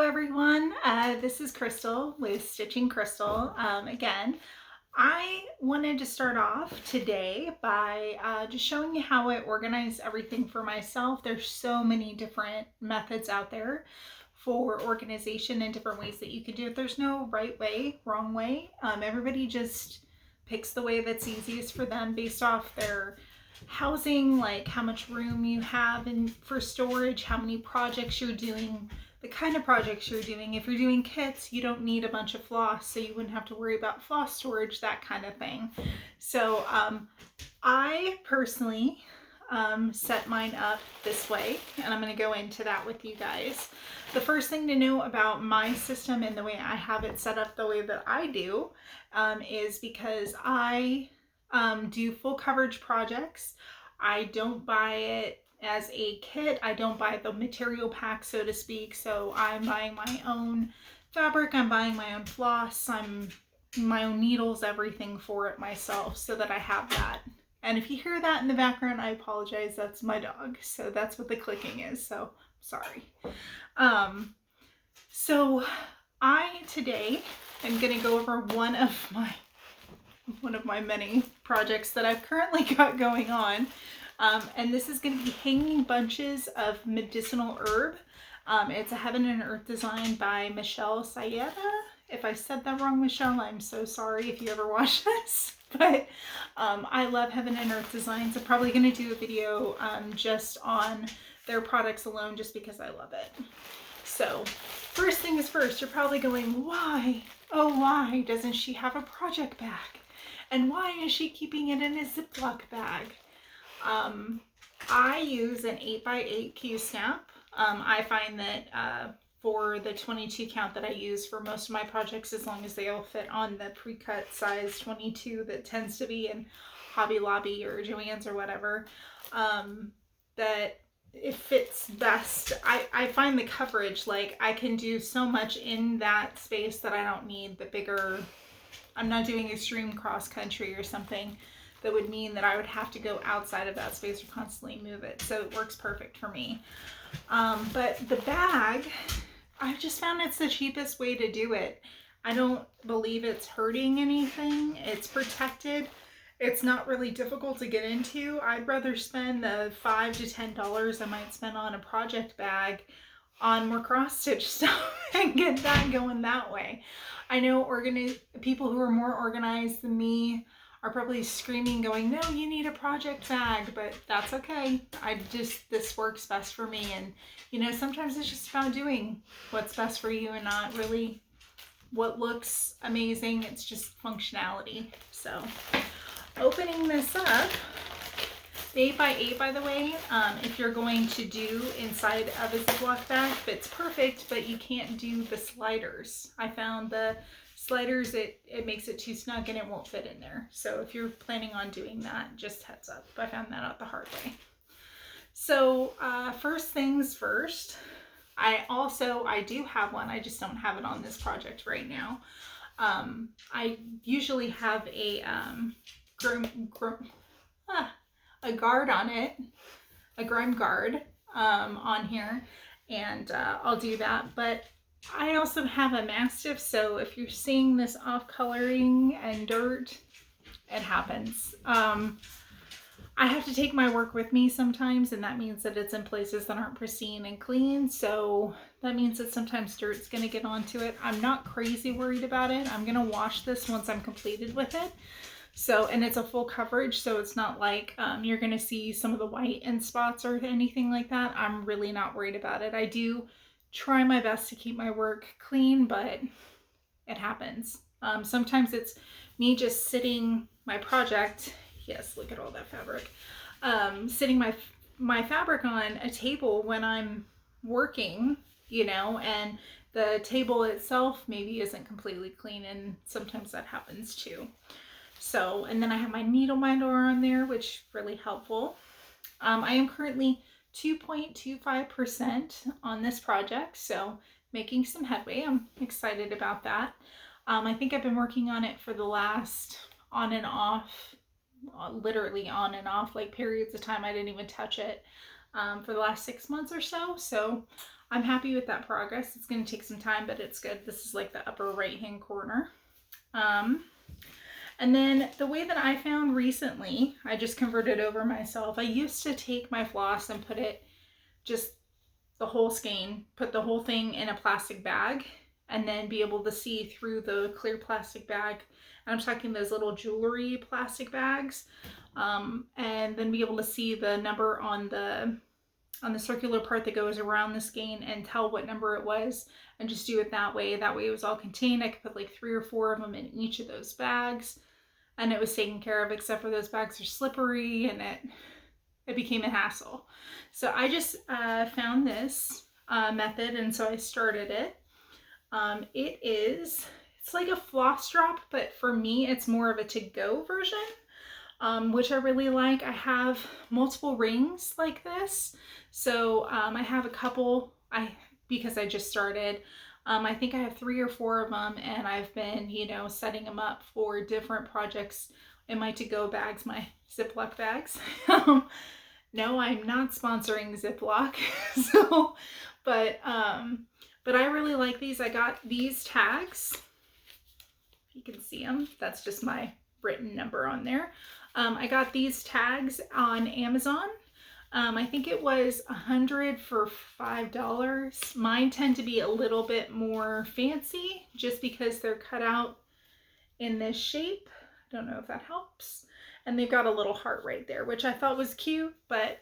everyone. This is Crystal with Stitching Crystal. Again, I wanted to start off today by just showing you how I organize everything for myself. There's so many different methods out there for organization and different ways that you can do it. There's no right way, wrong way. Everybody just picks the way that's easiest for them based off their housing, like how much room you have for storage, how many projects you're doing, the kind of projects you're doing. If you're doing kits, you don't need a bunch of floss, so you wouldn't have to worry about floss storage, that kind of thing. So I personally set mine up this way, and I'm going to go into that with you guys. The first thing to know about my system and the way I have it set up the way that I do is because I do full coverage projects. I don't buy it as a kit. I don't buy the material pack, so to speak. So I'm buying my own fabric, I'm buying my own floss, I'm my own needles, everything for it myself, so that I have that. And if you hear that in the background, I apologize. That's my dog. So that's what the clicking is. So sorry. So I today am going to go over one of my many projects that I've currently got going on. And this is going to be hanging bunches of medicinal herb. It's a Heaven and Earth design by Michelle Sayeda. If I said that wrong, Michelle, I'm so sorry if you ever watch this. But I love Heaven and Earth designs. I'm probably going to do a video just on their products alone just because I love it. So first thing is first, you're probably going, why? Oh, why doesn't she have a project bag? And why is she keeping it in a Ziploc bag? I use an 8x8 Q-snap. I find that for the 22 count that I use for most of my projects, as long as they all fit on the pre-cut size 22 that tends to be in Hobby Lobby or Joann's or whatever, that it fits best. I find the coverage, like I can do so much in that space that I don't need the bigger. I'm not doing extreme cross country or something that would mean that I would have to go outside of that space or constantly move it. So it works perfect for me. But the bag, I've just found it's the cheapest way to do it. I don't believe it's hurting anything. It's protected. It's not really difficult to get into. I'd rather spend the $5 to $10 I might spend on a project bag on more cross stitch stuff and get that going that way. I know people who are more organized than me are probably screaming going, no, you need a project bag, but that's okay. This works best for me. And you know, sometimes it's just about doing what's best for you and not really what looks amazing. It's just functionality. So opening this up, the 8x8, by the way, if you're going to do inside of a Ziploc bag, fits perfect, but you can't do the sliders. I found the sliders, it makes it too snug and it won't fit in there. So if you're planning on doing that, just heads up. I found that out the hard way. So first things first, I do have one. I just don't have it on this project right now. I usually have a guard on it, a grime guard on here, and I'll do that. But I also have a Mastiff, so if you're seeing this off coloring and dirt, it happens. I have to take my work with me sometimes, and that means that it's in places that aren't pristine and clean, so that means that sometimes dirt's going to get onto it. I'm not crazy worried about it. I'm going to wash this once I'm completed with it. So, and it's a full coverage, so it's not like you're going to see some of the white in spots or anything like that. I'm really not worried about it. I do try my best to keep my work clean, but it happens. Sometimes it's me just sitting my project. Yes, look at all that fabric. Sitting my fabric on a table when I'm working, you know, and the table itself maybe isn't completely clean, and sometimes that happens too. So, and then I have my needle minder on there, which is really helpful. I am currently 2.25% on this project, so making some headway. I'm excited about that. I think I've been working on it for the last on and off, literally on and off, like periods of time I didn't even touch it for the last 6 months or so. So I'm happy with that progress. It's going to take some time, but it's good. This is like the upper right hand corner. And then the way that I found recently, I just converted over myself. I used to take my floss and put it, just the whole skein, put the whole thing in a plastic bag and then be able to see through the clear plastic bag. And I'm talking those little jewelry plastic bags. And then be able to see the number on the circular part that goes around the skein and tell what number it was, and just do it that way. That way it was all contained. I could put like 3 or 4 of them in each of those bags, and it was taken care of, except for those bags are slippery and it became a hassle. So I just found this method, and so I started it. It's like a floss drop, but for me it's more of a to-go version, which I really like. I have multiple rings like this. So I have a couple, because I just started. I think I have 3 or 4 of them, and I've been, setting them up for different projects in my to-go bags, my Ziploc bags. No, I'm not sponsoring Ziploc. So, but I really like these. I got these tags. You can see them. That's just my written number on there. I got these tags on Amazon. I think it was $100 for $5. Mine tend to be a little bit more fancy just because they're cut out in this shape. I don't know if that helps. And they've got a little heart right there, which I thought was cute, but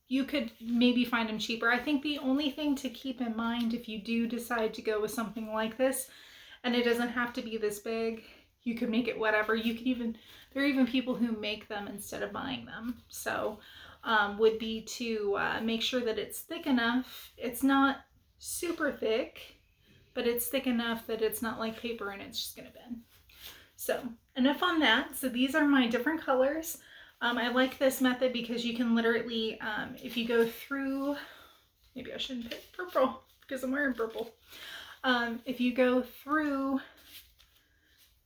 you could maybe find them cheaper. I think the only thing to keep in mind if you do decide to go with something like this, and it doesn't have to be this big, you could make it whatever. You could even, there are even people who make them instead of buying them. So would be to make sure that it's thick enough. It's not super thick, but it's thick enough that it's not like paper and it's just gonna bend. So enough on that. So these are my different colors. I like this method because you can literally, if you go through, maybe I shouldn't pick purple because I'm wearing purple. If you go through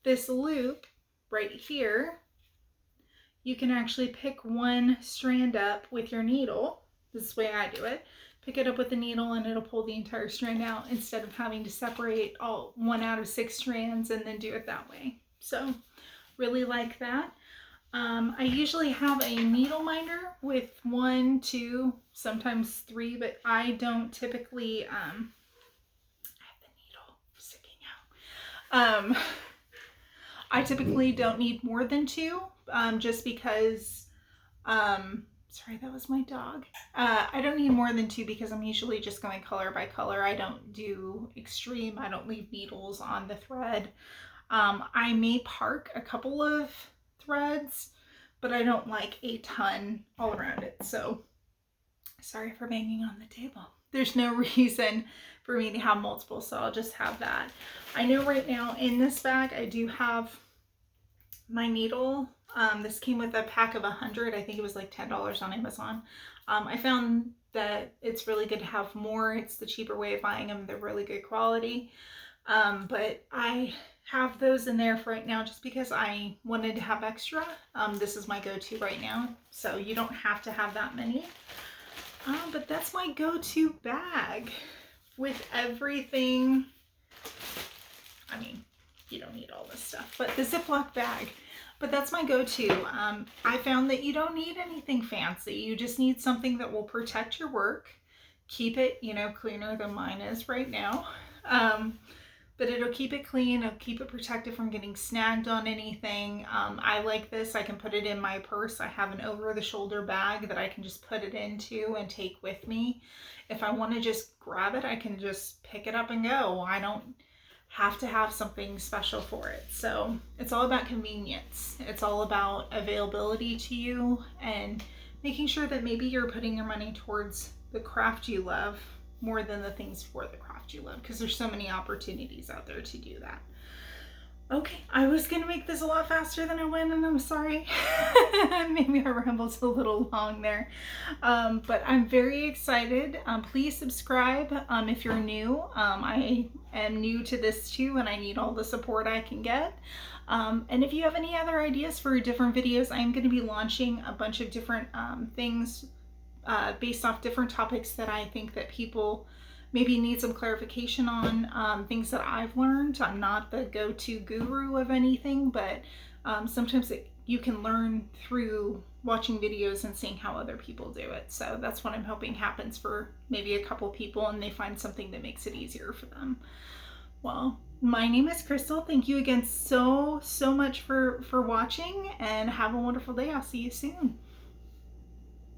this loop right here, you can actually pick one strand up with your needle. This is the way I do it. Pick it up with the needle and it'll pull the entire strand out instead of having to separate all 1 out of 6 strands and then do it that way. So really like that. I usually have a needle minder with 1, 2, sometimes 3, but I don't typically, I have the needle sticking out. I typically don't need more than 2, just because, sorry, that was my dog. I don't need more than 2 because I'm usually just going color by color. I don't do extreme. I don't leave needles on the thread. I may park a couple of threads, but I don't like a ton all around it. So sorry for banging on the table. There's no reason for me to have multiple, so I'll just have that. I know right now in this bag I do have my needle. This came with a pack of 100. I think it was like $10 on Amazon. I found that it's really good to have more. It's the cheaper way of buying them. They're really good quality. But I have those in there for right now just because I wanted to have extra. This is my go-to right now, so you don't have to have that many. But that's my go-to bag with everything. I mean, you don't need all this stuff, but the Ziploc bag. But that's my go-to. I found that you don't need anything fancy. You just need something that will protect your work, keep it, cleaner than mine is right now. But it'll keep it clean, it'll keep it protected from getting snagged on anything. I like this. I can put it in my purse. I have an over-the-shoulder bag that I can just put it into and take with me. If I want to just grab it, I can just pick it up and go. I don't have to have something special for it. So it's all about convenience. It's all about availability to you and making sure that maybe you're putting your money towards the craft you love more than the things for the craft you love, because there's so many opportunities out there to do that. Okay, I was gonna make this a lot faster than I went, and I'm sorry. Maybe I rambled a little long there, but I'm very excited. Please subscribe if you're new. I am new to this too, and I need all the support I can get. And if you have any other ideas for different videos, I'm going to be launching a bunch of different things based off different topics that I think that people maybe need some clarification on things that I've learned. I'm not the go-to guru of anything, but sometimes you can learn through watching videos and seeing how other people do it. So that's what I'm hoping happens for maybe a couple people, and they find something that makes it easier for them. Well, my name is Crystal. Thank you again so much for watching, and have a wonderful day. I'll see you soon.